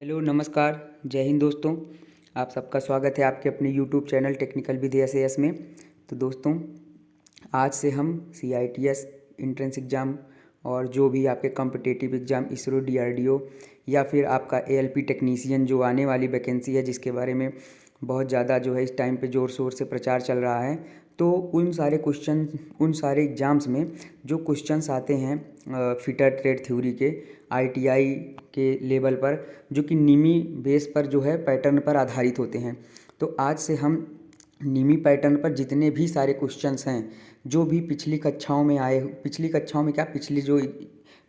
Hello नमस्कार। जय हिंद दोस्तों। आप सबका स्वागत है आपके अपने YouTube channel technical with SAS में। तो दोस्तों, आज से हम CITS एंट्रेंस एग्ज़ाम और जो भी आपके कॉम्पिटिटिव एग्ज़ाम इसरो DRDO या फिर आपका ALP टेक्नीशियन जो आने वाली वैकेंसी है, जिसके बारे में बहुत ज़्यादा जो है इस टाइम पे ज़ोर शोर से प्रचार चल रहा है, तो उन सारे एग्ज़ाम्स में जो क्वेश्चंस आते हैं फिटर ट्रेड थ्योरी के ITI के लेवल पर, जो कि निमी बेस पर जो है पैटर्न पर आधारित होते हैं। तो आज से हम निमी पैटर्न पर जितने भी सारे क्वेश्चंस हैं, जो भी पिछली कक्षाओं में पिछली कक्षाओं में क्या, पिछली जो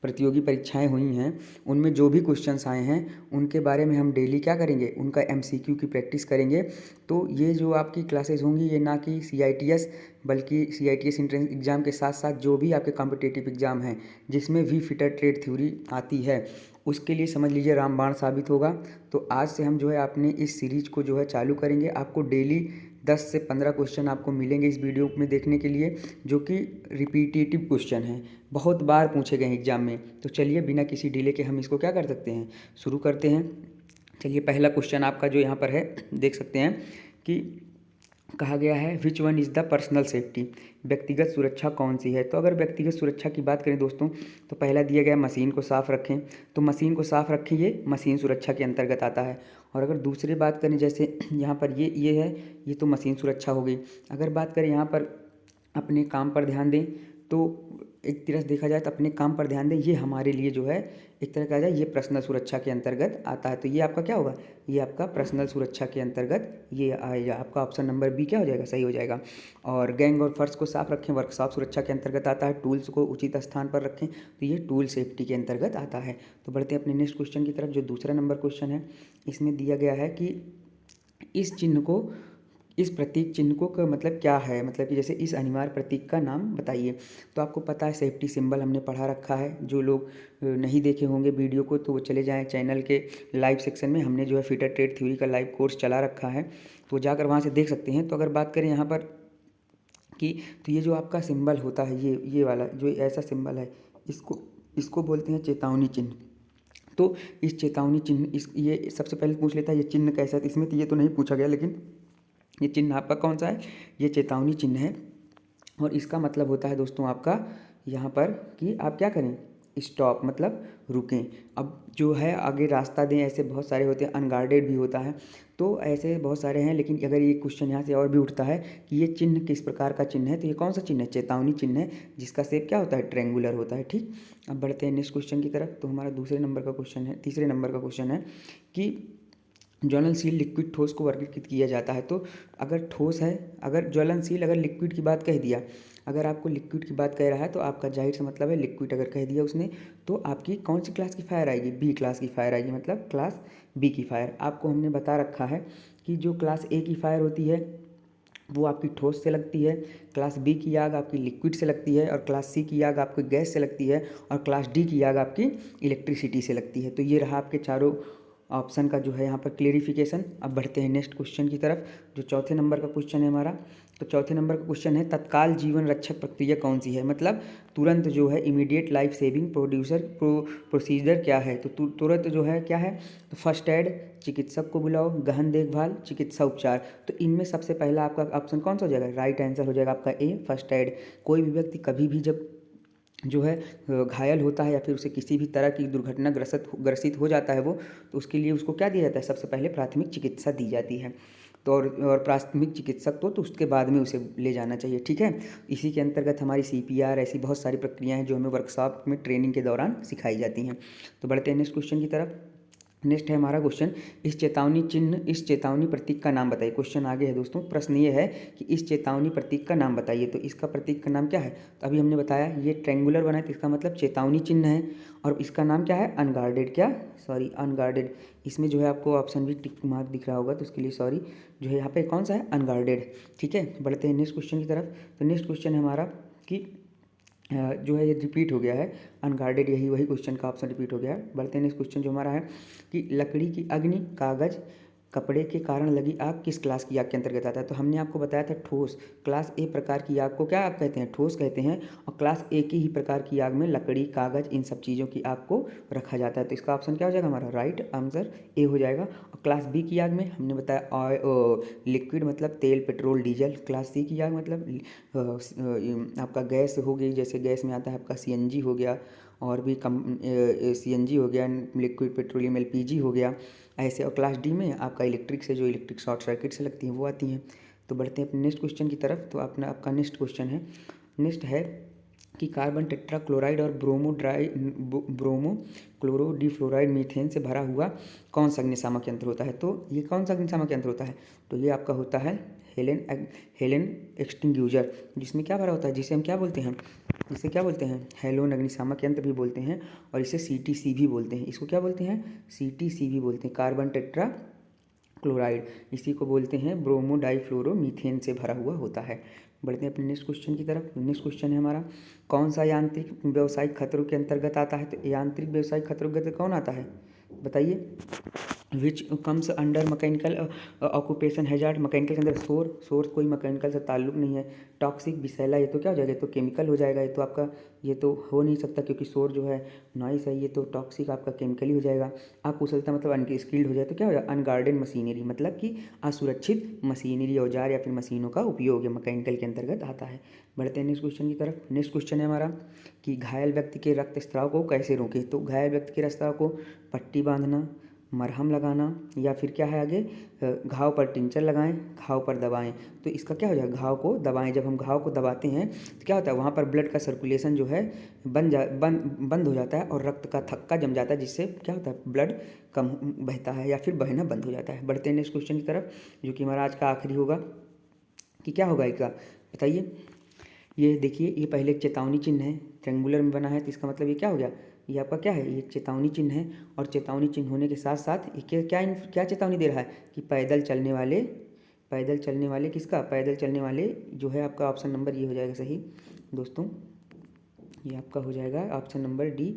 प्रतियोगी परीक्षाएं हुई हैं, उनमें जो भी क्वेश्चंस आए हैं उनके बारे में हम डेली क्या करेंगे, उनका MCQ की प्रैक्टिस करेंगे। तो ये जो आपकी क्लासेस होंगी, ये ना कि CITS बल्कि CITS एंट्रेंस एग्ज़ाम के साथ साथ जो भी आपके कॉम्पिटिटिव एग्ज़ाम हैं जिसमें भी फिटर ट्रेड थ्योरी आती है, उसके लिए समझ लीजिए रामबाण साबित होगा। तो आज से हम जो है अपने इस सीरीज को जो है चालू करेंगे। आपको डेली 10 से 15 क्वेश्चन आपको मिलेंगे इस वीडियो में देखने के लिए, जो कि रिपीटेटिव क्वेश्चन हैं, बहुत बार पूछे गए एग्जाम में। तो चलिए बिना किसी डिले के हम इसको क्या कर सकते हैं, शुरू करते हैं। चलिए, पहला क्वेश्चन आपका जो यहाँ पर है, देख सकते हैं कि कहा गया है which one is the personal safety, व्यक्तिगत सुरक्षा कौन सी है। तो अगर व्यक्तिगत सुरक्षा की बात करें दोस्तों, तो पहला दिया गया मशीन को साफ़ रखें। तो मशीन को साफ़ रखें, ये मशीन सुरक्षा के अंतर्गत आता है। और अगर दूसरी बात करें, जैसे यहाँ पर ये है, ये तो मशीन सुरक्षा हो गई। अगर बात करें यहाँ पर अपने काम पर ध्यान दें, तो एक तरह से देखा जाए तो अपने काम पर ध्यान दें, ये हमारे लिए जो है एक तरह कहा जाए ये पर्सनल सुरक्षा के अंतर्गत आता है। तो ये आपका क्या होगा, ये आपका पर्सनल सुरक्षा के अंतर्गत ये आएगा। आपका ऑप्शन नंबर बी क्या हो जाएगा, सही हो जाएगा। और गैंग और फर्श को साफ रखें, वर्कशॉप सुरक्षा के अंतर्गत आता है। टूल्स को उचित स्थान पर रखें, तो ये टूल सेफ्टी के अंतर्गत आता है। तो बढ़ते हैं अपने नेक्स्ट क्वेश्चन की तरफ, जो दूसरा नंबर क्वेश्चन है। इसमें दिया गया है कि इस प्रतीक चिन्ह को का मतलब क्या है, मतलब कि जैसे इस अनिवार्य प्रतीक का नाम बताइए। तो आपको पता है सेफ्टी सिंबल हमने पढ़ा रखा है। जो लोग नहीं देखे होंगे वीडियो को, तो वो चले जाएं चैनल के लाइव सेक्शन में, हमने जो है फिटर ट्रेड थ्योरी का लाइव कोर्स चला रखा है, तो जाकर वहाँ से देख सकते हैं। तो अगर बात करें यहाँ पर कि तो ये जो आपका सिंबल होता है, ये वाला जो ऐसा सिंबल है, इसको इसको बोलते हैं चेतावनी चिन्ह। तो इस चेतावनी चिन्ह, इस ये सबसे पहले पूछ लेता है ये चिन्ह कैसा है। तो इसमें तो ये तो नहीं पूछा गया, लेकिन ये चिन्ह आपका कौन सा है, ये चेतावनी चिन्ह है। और इसका मतलब होता है दोस्तों आपका यहाँ पर कि आप क्या करें, स्टॉप मतलब रुकें। अब जो है आगे रास्ता दें, ऐसे बहुत सारे होते हैं, अनगार्डेड भी होता है, तो ऐसे बहुत सारे हैं। लेकिन अगर ये क्वेश्चन यहाँ से और भी उठता है कि ये चिन्ह किस प्रकार का चिन्ह है, तो ये कौन सा चिन्ह है, चेतावनी चिन्ह है, जिसका शेप क्या होता है, ट्रेंगुलर होता है। ठीक, अब बढ़ते हैं नेक्स्ट क्वेश्चन की तरफ। तो हमारा तीसरे नंबर का क्वेश्चन है कि ज्वलनशील लिक्विड ठोस को वर्गीकृत किया जाता है। तो अगर ठोस है, अगर ज्वलनशील, अगर लिक्विड की बात कह दिया, अगर आपको लिक्विड की बात कह रहा है, तो आपका जाहिर सा मतलब है लिक्विड अगर कह दिया उसने, तो आपकी कौन सी क्लास की फायर आएगी, बी क्लास की फायर आएगी, मतलब क्लास बी की फायर। आपको हमने बता रखा है कि जो क्लास ए की फायर होती है वो आपकी ठोस से लगती है, क्लास बी की आग आपकी लिक्विड से लगती है, और क्लास सी की आग आपकी गैस से लगती है, और क्लास डी की आग आपकी इलेक्ट्रिसिटी से लगती है। तो ये रहा आपके चारों ऑप्शन का जो है यहाँ पर क्लेरिफिकेशन। अब बढ़ते हैं नेक्स्ट क्वेश्चन की तरफ, जो चौथे नंबर का क्वेश्चन है हमारा। तो चौथे नंबर का क्वेश्चन है तत्काल जीवन रक्षक प्रक्रिया कौन सी है, मतलब तुरंत जो है इमीडिएट लाइफ सेविंग प्रोसीजर क्या है। तो तुरंत जो है क्या है, तो फर्स्ट एड, चिकित्सक को बुलाओ, गहन देखभाल, चिकित्सा उपचार। तो इनमें सबसे पहला आपका ऑप्शन कौन सा हो जाएगा, राइट आंसर हो जाएगा आपका ए, फर्स्ट एड। कोई भी व्यक्ति कभी भी जब जो है घायल होता है या फिर उसे किसी भी तरह की दुर्घटना ग्रसित हो जाता है वो, तो उसके लिए उसको क्या दिया जाता है, सबसे पहले प्राथमिक चिकित्सा दी जाती है। तो और प्राथमिक चिकित्सक तो उसके बाद में उसे ले जाना चाहिए। ठीक है, इसी के अंतर्गत हमारी CPR, ऐसी बहुत सारी प्रक्रियाएं हैं जो हमें वर्कशॉप में ट्रेनिंग के दौरान सिखाई जाती हैं। तो बढ़ते हैं नेक्स्ट क्वेश्चन की तरफ। नेक्स्ट है हमारा क्वेश्चन, इस चेतावनी प्रतीक का नाम बताइए। क्वेश्चन आगे है दोस्तों, प्रश्न ये है कि इस चेतावनी प्रतीक का नाम बताइए। तो इसका प्रतीक का नाम क्या है, तो अभी हमने बताया ये ट्रेंगुलर बना है, तो इसका मतलब चेतावनी चिन्ह है। और इसका नाम क्या है, अनगार्डेड, अनगार्डेड। इसमें जो है आपको ऑप्शन भी टिक मार्क दिख रहा होगा, तो उसके लिए सॉरी, जो है यहाँ पे कौन सा है, अनगार्डेड। ठीक है, बढ़ते हैं नेक्स्ट क्वेश्चन की तरफ। तो नेक्स्ट क्वेश्चन है हमारा कि जो है ये रिपीट हो गया है, अनगार्डेड, यही वही क्वेश्चन का ऑप्शन रिपीट हो गया है। बढ़ते हैं नेक्स्ट क्वेश्चन जो हमारा है कि लकड़ी की अग्नि, कपड़े के कारण लगी आग किस क्लास की आग के अंतर्गत आता है? तो हमने आपको बताया था ठोस। क्लास ए प्रकार की आग को क्या आग कहते हैं? ठोस कहते हैं। और क्लास ए की ही प्रकार की आग में लकड़ी, कागज़, इन सब चीज़ों की आग को रखा जाता है। तो इसका ऑप्शन क्या हो जाएगा हमारा? राइट आंसर ए हो जाएगा। और क्लास बी की आग में हमने बताया लिक्विड मतलब तेल, पेट्रोल, डीजल। क्लास सी की आग मतलब आपका गैस हो गई, जैसे गैस में आता है आपका सीएनजी हो गया, और भी सीएनजी हो गया, लिक्विड पेट्रोलियम एलपीजी हो गया ऐसे। और क्लास डी में आपका इलेक्ट्रिक से, जो इलेक्ट्रिक शॉर्ट सर्किट से लगती हैं वो आती हैं। तो बढ़ते हैं अपने नेक्स्ट क्वेश्चन की तरफ। तो आपका नेक्स्ट क्वेश्चन है, नेक्स्ट है कि कार्बन टेट्राक्लोराइड और ब्रोमो क्लोरो डिफ्लोराइड मीथेन से भरा हुआ कौन सा अग्निशामक यंत्र होता है? तो ये कौन सा अग्निशामक यंत्र होता है? तो ये आपका होता है हेलेन एक्सटिंग्यूजर, जिसमें क्या भरा होता है, जिसे हम क्या बोलते हैं, जिसे क्या बोलते हैं? हेलोन अग्निशामक यंत्र भी बोलते हैं, और इसे सीटीसी भी बोलते हैं। इसको क्या बोलते हैं? सीटीसी भी बोलते हैं। कार्बन टेट्रा क्लोराइड, इसी को बोलते हैं ब्रोमो डाइफ्लोरो मीथेन से भरा हुआ होता है। बढ़ते हैं अपने नेक्स्ट क्वेश्चन की तरफ। नेक्स्ट क्वेश्चन है हमारा, कौन सा यांत्रिक व्यवसायिक खतरों के अंतर्गत आता है? तो यांत्रिक व्यवसायिक खतरों के अंतर्गत कौन आता है बताइए? Which comes under mechanical occupation hazard. Mechanical के अंदर शोर कोई मैकेनिकल से ताल्लुक नहीं है। टॉक्सिक, विषैला, ये तो क्या हो जाएगा? ये तो केमिकल हो जाएगा। ये तो आपका, ये तो हो नहीं सकता क्योंकि शोर जो है नॉइस है, ये तो टॉक्सिक आपका केमिकल ही हो जाएगा। अकुशलता मतलब अनस्किल्ड हो जाए तो क्या हो जाएगा? अनगार्डेड मशीनरी, मतलब कि असुरक्षित मशीनरी, औजार या फिर मशीनों का उपयोग है, मैकेनिकल के अंतर्गत आता है। बढ़ते हैं नेक्स्ट क्वेश्चन की तरफ। नेक्स्ट क्वेश्चन है हमारा कि घायल व्यक्ति के रक्तस्राव को कैसे रोकें? तो घायल व्यक्ति के रक्तस्राव को पट्टी बांधना, मरहम लगाना, या फिर क्या है आगे, घाव पर टिंचर लगाएं, घाव पर दबाएं। तो इसका क्या हो जाएगा? घाव को दबाएं। जब हम घाव को दबाते हैं तो क्या होता है? वहाँ पर ब्लड का सर्कुलेशन जो है बंद हो जाता है, और रक्त का थक्का जम जाता है, जिससे क्या होता है? ब्लड कम बहता है या फिर बहना बंद हो जाता है। बढ़ते हैं नेक्स्ट क्वेश्चन की तरफ, जो कि हमारा आज का आखिरी होगा कि क्या होगा इसका, बताइए? ये देखिए, ये पहले एक चेतावनी चिन्ह है, ट्रेंगुलर में बना है, तो इसका मतलब ये क्या हो गया? ये आपका क्या है? ये चेतावनी चिन्ह है। और चेतावनी चिन्ह होने के साथ साथ ये क्या चेतावनी दे रहा है कि पैदल चलने वाले किसका? पैदल चलने वाले जो है आपका ऑप्शन नंबर ये हो जाएगा सही दोस्तों। ये आपका हो जाएगा ऑप्शन नंबर डी,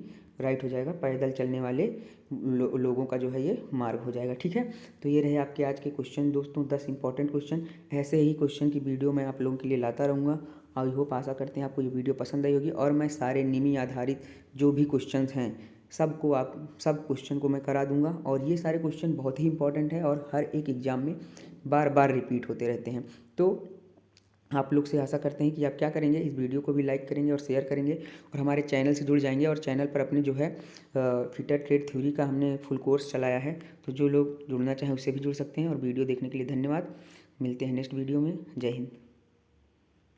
राइट हो जाएगा। पैदल चलने वाले लोगों का जो है ये मार्ग हो जाएगा। ठीक है, तो ये रहे आपके आज के क्वेश्चन दोस्तों, 10 इंपॉर्टेंट क्वेश्चन। ऐसे ही क्वेश्चन की वीडियो मैं आप लोगों के लिए लाता रहूँगा। आई होप, आशा करते हैं आपको ये वीडियो पसंद आई होगी। और मैं सारे निमी आधारित जो भी क्वेश्चन हैं सब क्वेश्चन को मैं करा दूंगा। और ये सारे क्वेश्चन बहुत ही इंपॉर्टेंट है और हर एक एग्ज़ाम में बार बार रिपीट होते रहते हैं। तो आप लोग से आशा करते हैं कि आप क्या करेंगे, इस वीडियो को भी लाइक करेंगे और शेयर करेंगे, और हमारे चैनल से जुड़ जाएंगे। और चैनल पर अपने जो है फिटर ट्रेड थ्योरी का हमने फुल कोर्स चलाया है, तो जो लोग जुड़ना चाहें उससे भी जुड़ सकते हैं। और वीडियो देखने के लिए धन्यवाद। मिलते हैं नेक्स्ट वीडियो में। जय हिंद।